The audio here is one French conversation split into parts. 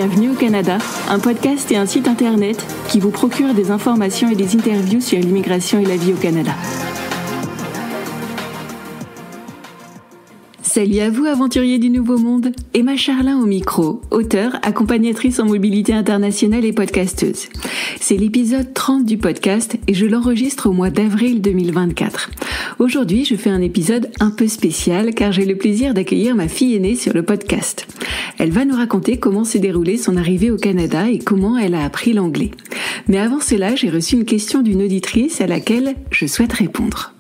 Bienvenue au Canada, un podcast et un site internet qui vous procurent des informations et des interviews sur l'immigration et la vie au Canada. Salut à vous aventuriers du Nouveau Monde, Emma Charlin au micro, auteure, accompagnatrice en mobilité internationale et podcasteuse. C'est l'épisode 30 du podcast et je l'enregistre au mois d'avril 2024. Aujourd'hui, je fais un épisode un peu spécial car j'ai le plaisir d'accueillir ma fille aînée sur le podcast. Elle va nous raconter comment s'est déroulée son arrivée au Canada et comment elle a appris l'anglais. Mais avant cela, j'ai reçu une question d'une auditrice à laquelle je souhaite répondre.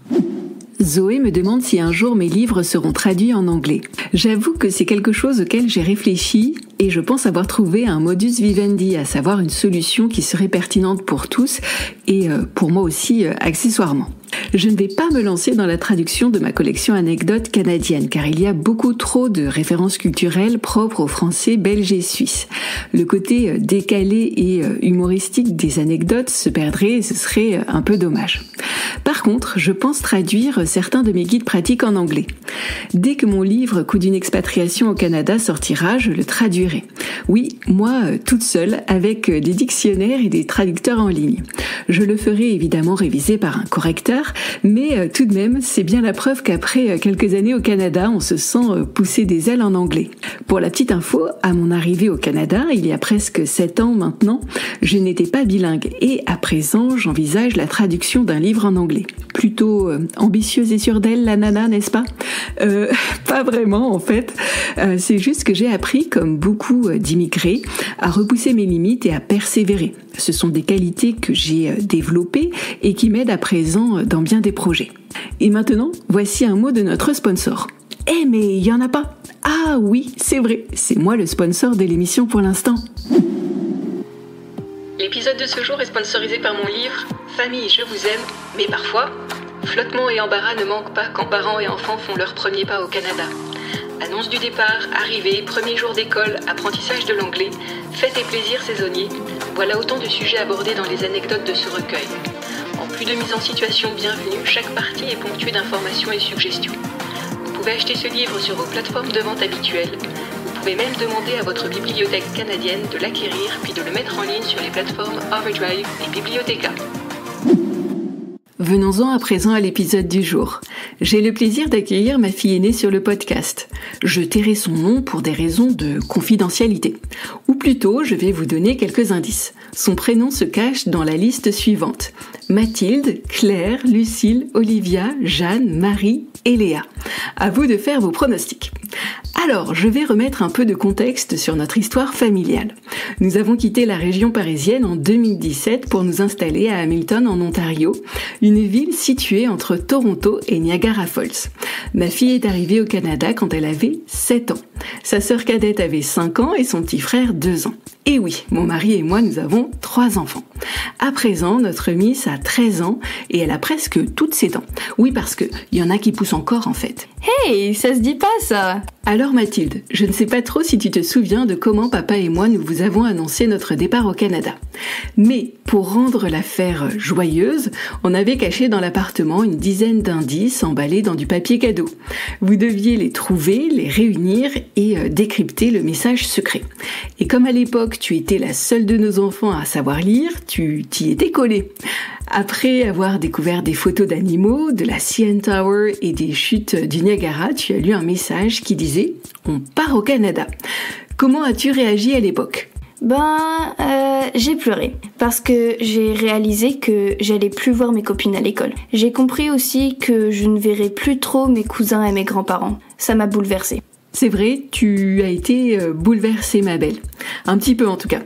Zoé me demande si un jour mes livres seront traduits en anglais. J'avoue que c'est quelque chose auquel j'ai réfléchi et je pense avoir trouvé un modus vivendi, à savoir une solution qui serait pertinente pour tous et pour moi aussi accessoirement. Je ne vais pas me lancer dans la traduction de ma collection anecdotes canadienne car il y a beaucoup trop de références culturelles propres aux Français, Belges et Suisses. Le côté décalé et humoristique des anecdotes se perdrait et ce serait un peu dommage. Par contre, je pense traduire certains de mes guides pratiques en anglais. Dès que mon livre Coup d'une expatriation au Canada sortira, je le traduirai. Oui, moi, toute seule, avec des dictionnaires et des traducteurs en ligne. Je le ferai évidemment révisé par un correcteur, mais tout de même, c'est bien la preuve qu'après quelques années au Canada, on se sent pousser des ailes en anglais. Pour la petite info, à mon arrivée au Canada, il y a presque 7 ans maintenant, je n'étais pas bilingue et à présent, j'envisage la traduction d'un livre en anglais. Plutôt ambitieuse et sûre d'elle, la nana, n'est-ce pas ? Pas vraiment en fait. C'est juste que j'ai appris, comme beaucoup d'immigrés, à repousser mes limites et à persévérer. Ce sont des qualités que j'ai développées et qui m'aident à présent dans bien des projets. Et maintenant, voici un mot de notre sponsor. Eh mais il y en a pas. Ah oui, c'est vrai, c'est moi le sponsor de l'émission pour l'instant. L'épisode de ce jour est sponsorisé par mon livre « Famille, je vous aime, mais parfois, flottement et embarras ne manquent pas quand parents et enfants font leur premier pas au Canada. Annonce du départ, arrivée, premier jour d'école, apprentissage de l'anglais, fêtes et plaisirs saisonniers, voilà autant de sujets abordés dans les anecdotes de ce recueil. En plus de mise en situation bienvenue, chaque partie est ponctuée d'informations et suggestions. Vous pouvez acheter ce livre sur vos plateformes de vente habituelles. Vous pouvez même demander à votre bibliothèque canadienne de l'acquérir puis de le mettre en ligne sur les plateformes Overdrive et Bibliotheca. Venons-en à présent à l'épisode du jour. J'ai le plaisir d'accueillir ma fille aînée sur le podcast. Je tairai son nom pour des raisons de confidentialité. Ou plutôt, je vais vous donner quelques indices. Son prénom se cache dans la liste suivante. Mathilde, Claire, Lucille, Olivia, Jeanne, Marie et Léa. À vous de faire vos pronostics. Alors, je vais remettre un peu de contexte sur notre histoire familiale. Nous avons quitté la région parisienne en 2017 pour nous installer à Hamilton en Ontario, une ville située entre Toronto et Niagara Falls. Ma fille est arrivée au Canada quand elle avait 7 ans. Sa sœur cadette avait 5 ans et son petit frère 2 ans. Et oui, mon mari et moi, nous avons 3 enfants. À présent, notre Miss a 13 ans et elle a presque toutes ses dents. Oui, parce que il y en a qui poussent encore en fait. Hey, ça se dit pas ça! Alors Mathilde, je ne sais pas trop si tu te souviens de comment papa et moi nous vous avons annoncé notre départ au Canada. Mais pour rendre l'affaire joyeuse, on avait caché dans l'appartement une dizaine d'indices emballés dans du papier cadeau. Vous deviez les trouver, les réunir et décrypter le message secret. Et comme à l'époque tu étais la seule de nos enfants à savoir lire, tu t'y étais collée. Après avoir découvert des photos d'animaux, de la CN Tower et des chutes du Niagara, tu as lu un message qui disait « On part au Canada ». Comment as-tu réagi à l'époque ? J'ai pleuré parce que j'ai réalisé que j'allais plus voir mes copines à l'école. J'ai compris aussi que je ne verrais plus trop mes cousins et mes grands-parents. Ça m'a bouleversée. C'est vrai, tu as été bouleversée, ma belle. Un petit peu en tout cas.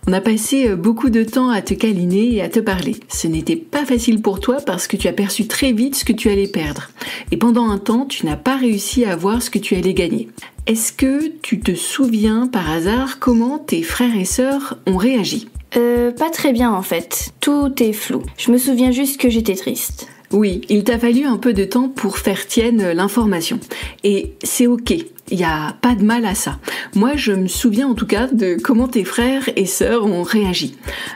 On a passé beaucoup de temps à te câliner et à te parler. Ce n'était pas facile pour toi parce que tu as perçu très vite ce que tu allais perdre. Et pendant un temps, tu n'as pas réussi à voir ce que tu allais gagner. Est-ce que tu te souviens par hasard comment tes frères et sœurs ont réagi ? Pas très bien en fait. Tout est flou. Je me souviens juste que j'étais triste. Oui, il t'a fallu un peu de temps pour faire tienne l'information. Et c'est ok. il n'y a pas de mal à ça. Moi, je me souviens en tout cas de comment tes frères et sœurs ont réagi.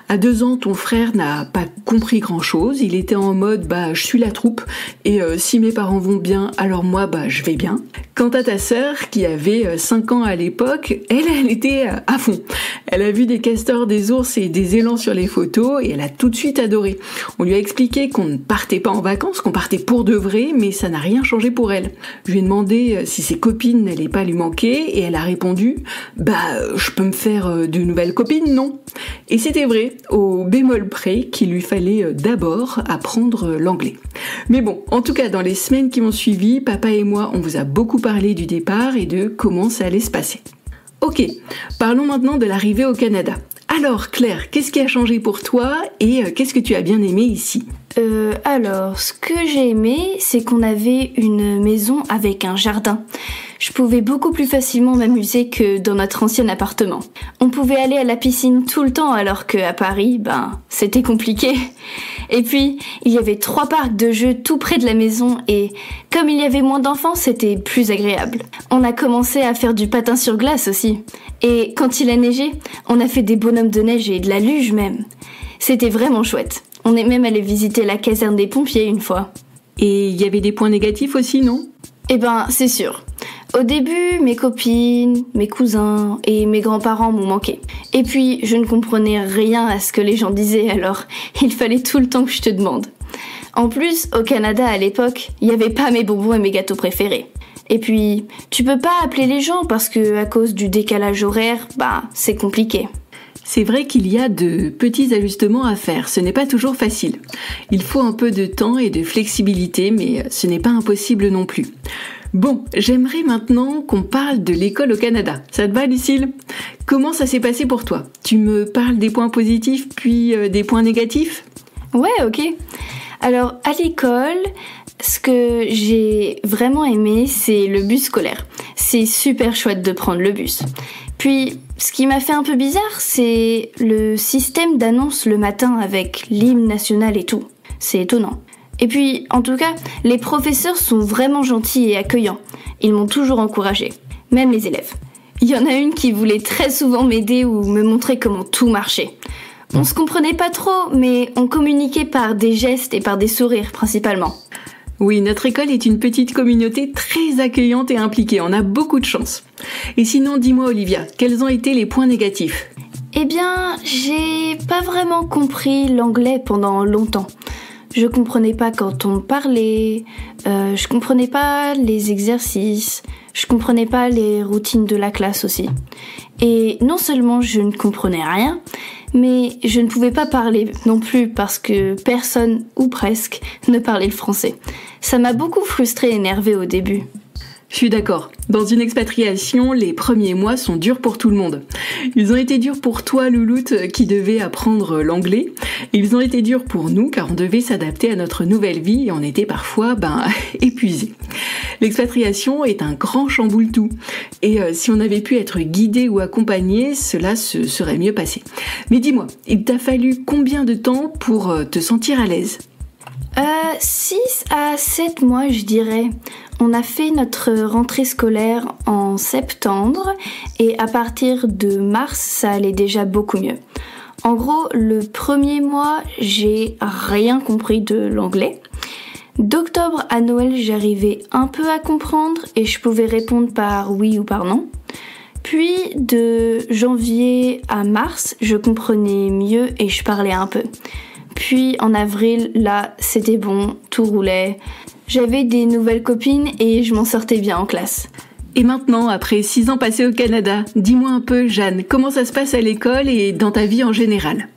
À 2 ans, ton frère n'a pas compris grand-chose. Il était en mode « je suis la troupe et si mes parents vont bien, alors moi, je vais bien ». Quant à ta sœur, qui avait 5 ans à l'époque, elle était à fond. Elle a vu des castors, des ours et des élans sur les photos et elle a tout de suite adoré. On lui a expliqué qu'on ne partait pas en vacances, qu'on partait pour de vrai, mais ça n'a rien changé pour elle. Je lui ai demandé si ses copines n'allaient pas lui manquer et elle a répondu « je peux me faire de nouvelles copines, non ?» Et c'était vrai, au bémol près qu'il lui fallait d'abord apprendre l'anglais. Mais bon, en tout cas, dans les semaines qui ont suivi, papa et moi, on vous a beaucoup parlé du départ et de comment ça allait se passer. Ok, parlons maintenant de l'arrivée au Canada. Alors Claire, qu'est-ce qui a changé pour toi et qu'est-ce que tu as bien aimé ici ? Alors, ce que j'ai aimé, c'est qu'on avait une maison avec un jardin. Je pouvais beaucoup plus facilement m'amuser que dans notre ancien appartement. On pouvait aller à la piscine tout le temps alors qu'à Paris, c'était compliqué. Et puis, il y avait 3 parcs de jeux tout près de la maison et comme il y avait moins d'enfants, c'était plus agréable. On a commencé à faire du patin sur glace aussi. Et quand il a neigé, on a fait des bonhommes de neige et de la luge même. C'était vraiment chouette. On est même allé visiter la caserne des pompiers une fois. Et il y avait des points négatifs aussi, non ? C'est sûr. Au début, mes copines, mes cousins et mes grands-parents m'ont manqué. Et puis, je ne comprenais rien à ce que les gens disaient, alors il fallait tout le temps que je te demande. En plus, au Canada à l'époque, il n'y avait pas mes bonbons et mes gâteaux préférés. Et puis, tu peux pas appeler les gens parce que à cause du décalage horaire, c'est compliqué. C'est vrai qu'il y a de petits ajustements à faire, ce n'est pas toujours facile. Il faut un peu de temps et de flexibilité, mais ce n'est pas impossible non plus. Bon, j'aimerais maintenant qu'on parle de l'école au Canada. Ça te va, Lucille ? Comment ça s'est passé pour toi ? Tu me parles des points positifs, puis des points négatifs ? Ouais, ok. Alors, à l'école, ce que j'ai vraiment aimé, c'est le bus scolaire. C'est super chouette de prendre le bus. Puis, ce qui m'a fait un peu bizarre, c'est le système d'annonce le matin avec l'hymne national et tout. C'est étonnant. Et puis, en tout cas, les professeurs sont vraiment gentils et accueillants. Ils m'ont toujours encouragée, même les élèves. Il y en a une qui voulait très souvent m'aider ou me montrer comment tout marchait. On se comprenait pas trop, mais on communiquait par des gestes et par des sourires principalement. Oui, notre école est une petite communauté très accueillante et impliquée. On a beaucoup de chance. Et sinon, dis-moi Olivia, quels ont été les points négatifs ? J'ai pas vraiment compris l'anglais pendant longtemps. Je comprenais pas quand on parlait, je comprenais pas les exercices, je comprenais pas les routines de la classe aussi. Et non seulement je ne comprenais rien, mais je ne pouvais pas parler non plus parce que personne, ou presque, ne parlait le français. Ça m'a beaucoup frustrée et énervée au début. Je suis d'accord. Dans une expatriation, les premiers mois sont durs pour tout le monde. Ils ont été durs pour toi, Louloute, qui devait apprendre l'anglais. Ils ont été durs pour nous, car on devait s'adapter à notre nouvelle vie et on était parfois, épuisés. L'expatriation est un grand chamboule-tout. Et si on avait pu être guidé ou accompagné, cela se serait mieux passé. Mais dis-moi, il t'a fallu combien de temps pour te sentir à l'aise ? 6 à 7 mois, je dirais. On a fait notre rentrée scolaire en septembre et à partir de mars, ça allait déjà beaucoup mieux. En gros, le premier mois, j'ai rien compris de l'anglais. D'octobre à Noël, j'arrivais un peu à comprendre et je pouvais répondre par oui ou par non. Puis de janvier à mars, je comprenais mieux et je parlais un peu. Puis en avril, là, c'était bon, tout roulait. J'avais des nouvelles copines et je m'en sortais bien en classe. Et maintenant, après 6 ans passés au Canada, dis-moi un peu, Jeanne, comment ça se passe à l'école et dans ta vie en général ?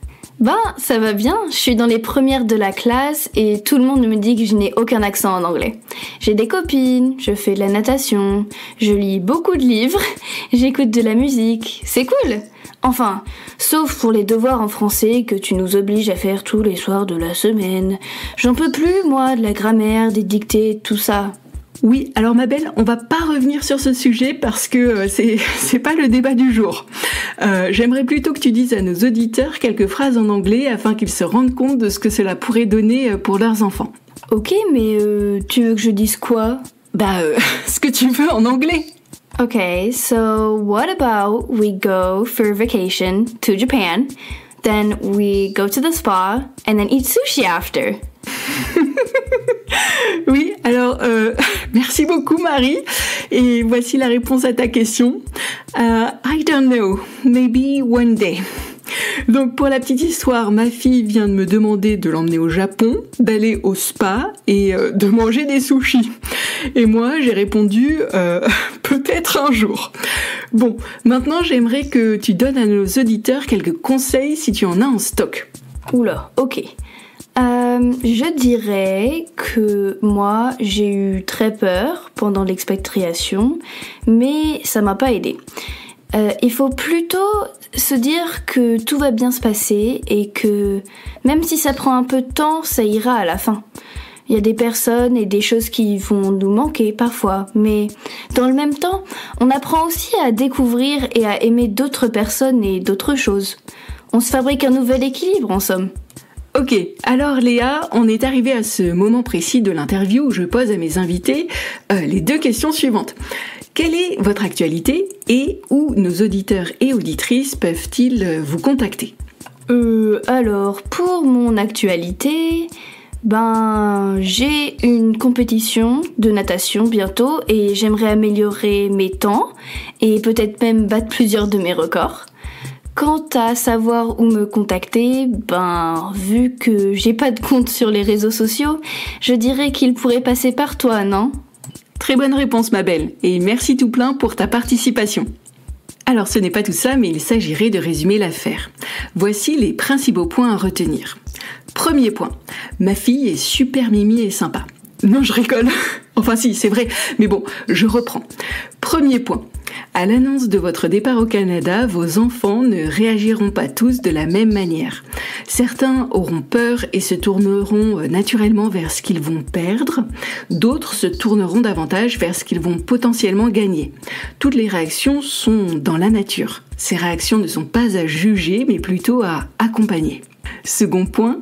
Ça va bien, je suis dans les premières de la classe et tout le monde me dit que je n'ai aucun accent en anglais. J'ai des copines, je fais de la natation, je lis beaucoup de livres, j'écoute de la musique, c'est cool. Enfin, sauf pour les devoirs en français que tu nous obliges à faire tous les soirs de la semaine. J'en peux plus, moi, de la grammaire, des dictées, tout ça. Oui, alors ma belle, on va pas revenir sur ce sujet parce que c'est pas le débat du jour. J'aimerais plutôt que tu dises à nos auditeurs quelques phrases en anglais afin qu'ils se rendent compte de ce que cela pourrait donner pour leurs enfants. Ok, mais tu veux que je dise quoi ? Ce que tu veux en anglais. Okay, so what about we go for vacation to Japan, then we go to the spa, and then eat sushi after? Oui, alors merci beaucoup Marie. Et voici la réponse à ta question. I don't know, maybe one day. Donc pour la petite histoire, ma fille vient de me demander de l'emmener au Japon, d'aller au spa et de manger des sushis. Et moi j'ai répondu peut-être un jour. Bon, maintenant j'aimerais que tu donnes à nos auditeurs quelques conseils si tu en as en stock. Oula, ok. Je dirais que moi, j'ai eu très peur pendant l'expatriation, mais ça m'a pas aidé. Il faut plutôt se dire que tout va bien se passer et que même si ça prend un peu de temps, ça ira à la fin. Il y a des personnes et des choses qui vont nous manquer parfois, mais dans le même temps, on apprend aussi à découvrir et à aimer d'autres personnes et d'autres choses. On se fabrique un nouvel équilibre en somme. Ok, alors Léa, on est arrivé à ce moment précis de l'interview où je pose à mes invités les deux questions suivantes. Quelle est votre actualité et où nos auditeurs et auditrices peuvent-ils vous contacter ? Alors, pour mon actualité, j'ai une compétition de natation bientôt et j'aimerais améliorer mes temps et peut-être même battre plusieurs de mes records. Quant à savoir où me contacter, vu que j'ai pas de compte sur les réseaux sociaux, je dirais qu'il pourrait passer par toi, non ? Très bonne réponse, ma belle, et merci tout plein pour ta participation. Alors ce n'est pas tout ça, mais il s'agirait de résumer l'affaire. Voici les principaux points à retenir. Premier point, ma fille est super mimi et sympa. Non, je rigole. Enfin si, c'est vrai, mais bon, je reprends. Premier point. À l'annonce de votre départ au Canada, vos enfants ne réagiront pas tous de la même manière. Certains auront peur et se tourneront naturellement vers ce qu'ils vont perdre. D'autres se tourneront davantage vers ce qu'ils vont potentiellement gagner. Toutes les réactions sont dans la nature. Ces réactions ne sont pas à juger, mais plutôt à accompagner. Second point,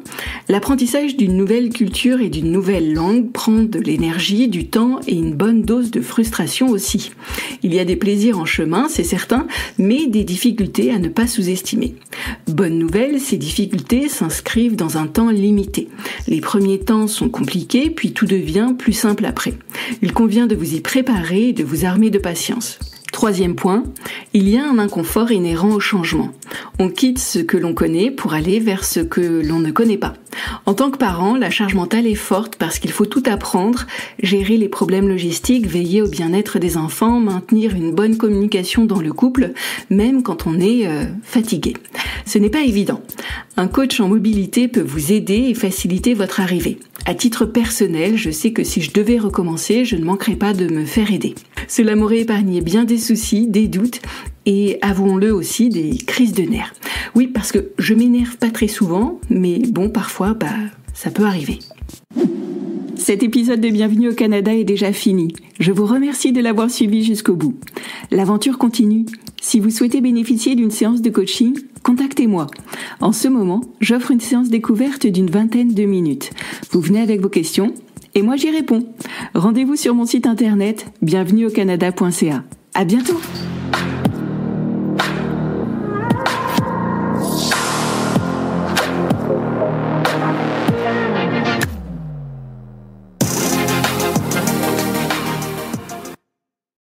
l'apprentissage d'une nouvelle culture et d'une nouvelle langue prend de l'énergie, du temps et une bonne dose de frustration aussi. Il y a des plaisirs en chemin, c'est certain, mais des difficultés à ne pas sous-estimer. Bonne nouvelle, ces difficultés s'inscrivent dans un temps limité. Les premiers temps sont compliqués, puis tout devient plus simple après. Il convient de vous y préparer et de vous armer de patience. Troisième point, il y a un inconfort inhérent au changement. On quitte ce que l'on connaît pour aller vers ce que l'on ne connaît pas. En tant que parent, la charge mentale est forte parce qu'il faut tout apprendre, gérer les problèmes logistiques, veiller au bien-être des enfants, maintenir une bonne communication dans le couple, même quand on est fatigué. Ce n'est pas évident. Un coach en mobilité peut vous aider et faciliter votre arrivée. À titre personnel, je sais que si je devais recommencer, je ne manquerais pas de me faire aider. Cela m'aurait épargné bien des soucis, des doutes et, avouons-le aussi, des crises de nerfs. Oui, parce que je m'énerve pas très souvent, mais bon, parfois, ça peut arriver. Cet épisode de Bienvenue au Canada est déjà fini. Je vous remercie de l'avoir suivi jusqu'au bout. L'aventure continue. Si vous souhaitez bénéficier d'une séance de coaching, contactez-moi. En ce moment, j'offre une séance découverte d'une 20aine de minutes. Vous venez avec vos questions et moi j'y réponds. Rendez-vous sur mon site internet bienvenueaucanada.ca. À bientôt!